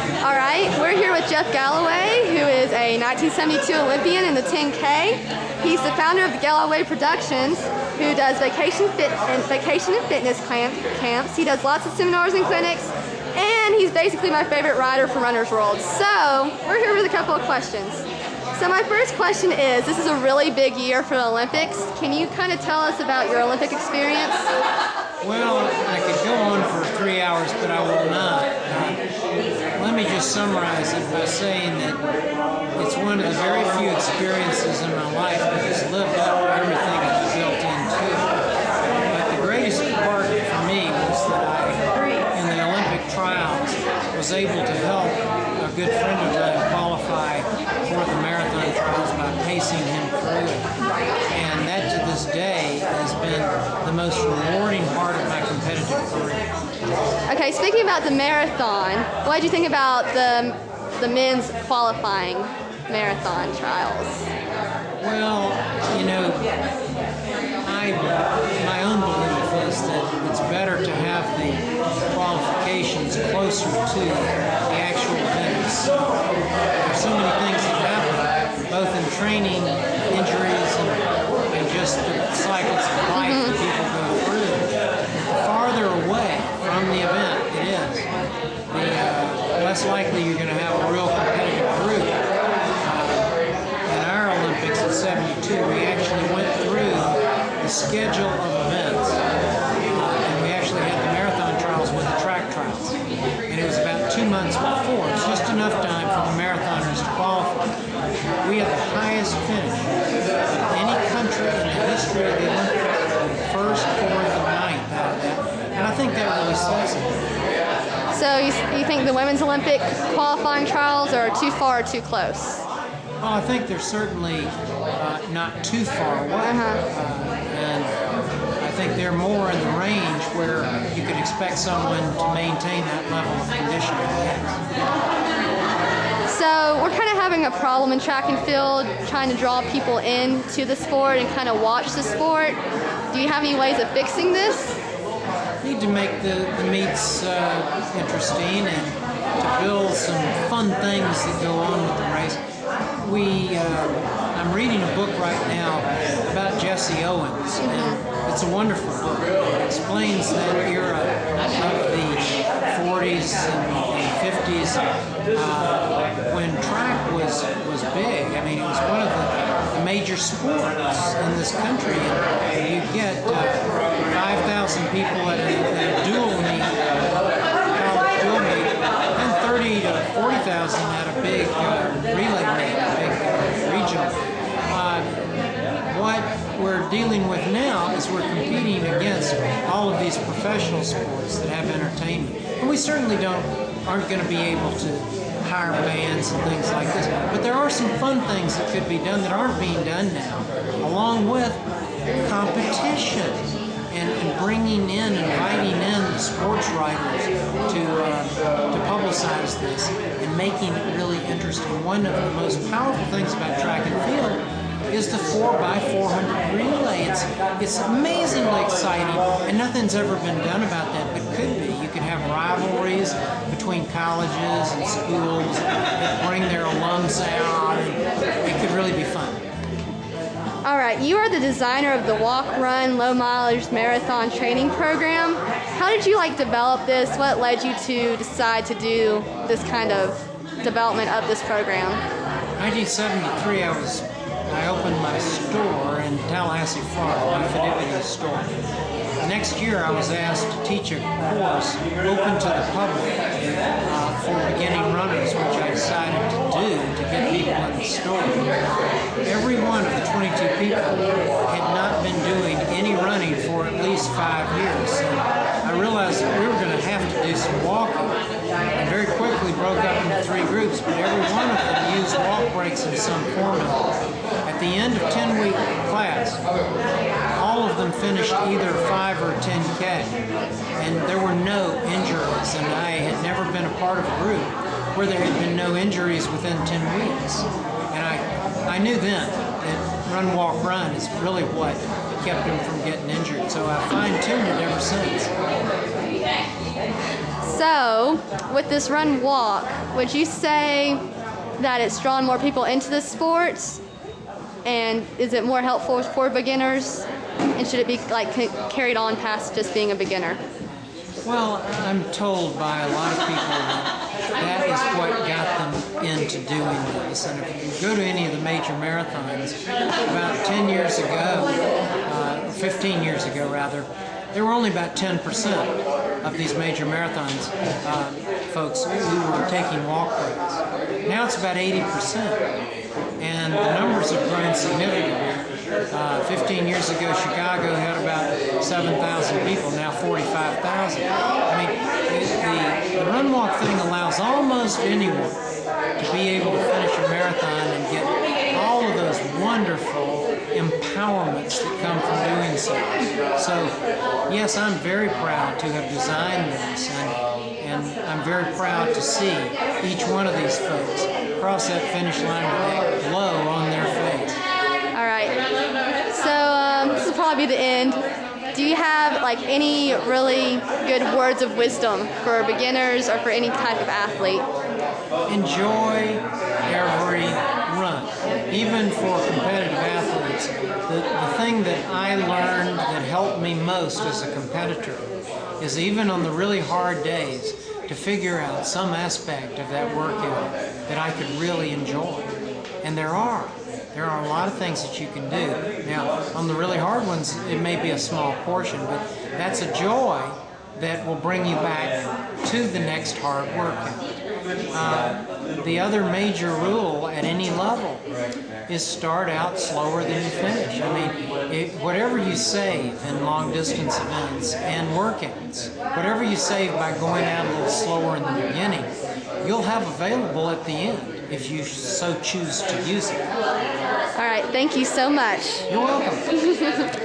All right, we're here with Jeff Galloway, who is a 1972 Olympian in the 10K. He's the founder of the Galloway Productions, who does vacation and fitness camps. He does lots of seminars and clinics, and he's basically my favorite rider for Runner's World. So we're here with a couple of questions. So my first question is, this is a really big year for the Olympics. Can you kind of tell us about your Olympic experience? Well, I could go on for 3 hours, but I will not. Let me just summarize it by saying that it's one of the very few experiences in my life that has lived up to everything that was built into it. But the greatest part for me was that I, in the Olympic trials, was able to help a good friend of mine qualify for the marathon trials by pacing him through it. And that to this day has been the most rewarding part of my competitive career. Okay, speaking about the marathon, what did you think about the men's qualifying marathon trials? Well, you know, my own belief is that it's better to have the qualifications closer to the actual events. There's so many things that happen, both in training, injuries, and just the cycles of life that people go through. The farther away from the event it is, the less likely you're going to have a real competitive group. In our Olympics in '72, we actually went through the schedule of events, and we actually had the marathon trials with the track trials, and it was about 2 months before. It was just enough time for the marathoners to qualify. We had the highest finish of any country in the history of the Olympics, first, fourth, and ninth out of that, and I think that really says it. So you think the women's Olympic qualifying trials are too far or too close? Well, I think they're certainly not too far away, and I think they're more in the range where you could expect someone to maintain that level of conditioning. So we're kind of having a problem in track and field, trying to draw people into the sport and kind of watch the sport. Do you have any ways of fixing this? Need to make the meets interesting and to build some fun things that go on with the race. I'm reading a book right now about Jesse Owens, and it's a wonderful book. It explains that era of the 40s and 50s when track was big. I mean, it was one of the major sports in this country. And you get 5,000 people at a dual meet, college dual meet, and 30 to 40,000 at a big relay meet, a big regional. What we're dealing with now is we're competing against all of these professional sports that have entertainment, and we certainly aren't going to be able to hire bands and things like this. But there are some fun things that could be done that aren't being done now, along with competition and bringing in, inviting in the sports writers to publicize this and making it really interesting. One of the most powerful things about track and field is the 4x400 relay. It's amazingly exciting, and nothing's ever been done about that, but could be. You could have rivalries between colleges and schools that bring their alums out, and it could really be fun. All right, you are the designer of the Walk, Run, Low Mileage Marathon Training Program. How did you develop this? What led you to decide to do this kind of development of this program? 1973, I opened my store in Tallahassee, Florida, my Fidelity store. The next year I was asked to teach a course open to the public for beginning runners, which I decided to do to get people in the store. Every one of the 22 people had not been doing any running for at least 5 years. And I realized that we were going to have to do some walking, and very quickly broke up into 3 groups, but every one of them used walk breaks in some format. At the end of 10-week class, all of them finished either 5 or 10K, and there were no injuries, and I had never been a part of a group where there had been no injuries within 10 weeks. And I knew then that run, walk, run is really what kept them from getting injured, so I fine-tuned it ever since. So, with this run walk, would you say that it's drawn more people into the sports? And is it more helpful for beginners? And should it be like carried on past just being a beginner? Well, I'm told by a lot of people that is what got them into doing this. And if you go to any of the major marathons, about 10 years ago, 15 years ago rather, there were only about 10% of these major marathons folks who were taking walk routes. Now it's about 80%. And the numbers have grown significantly. 15 years ago, Chicago had about 7,000 people, now 45,000. I mean, the run walk thing allows almost anyone to be able to finish a marathon and get all of those wonderful empowerments that come from doing so. So, yes, I'm very proud to have designed this, and I'm very proud to see each one of these folks cross that finish line with that glow on their face. All right. So this will probably be the end. Do you have like any really good words of wisdom for beginners or for any type of athlete? Enjoy every run, even for competitive athletes. The thing that I learned that helped me most as a competitor is even on the really hard days to figure out some aspect of that workout that I could really enjoy. And there are a lot of things that you can do. Now, on the really hard ones, it may be a small portion, but that's a joy that will bring you back to the next hard workout. The other major rule at any level is start out slower than you finish. I mean, whatever you save in long distance events and workouts, whatever you save by going out a little slower in the beginning, you'll have available at the end if you so choose to use it. All right, thank you so much. You're welcome.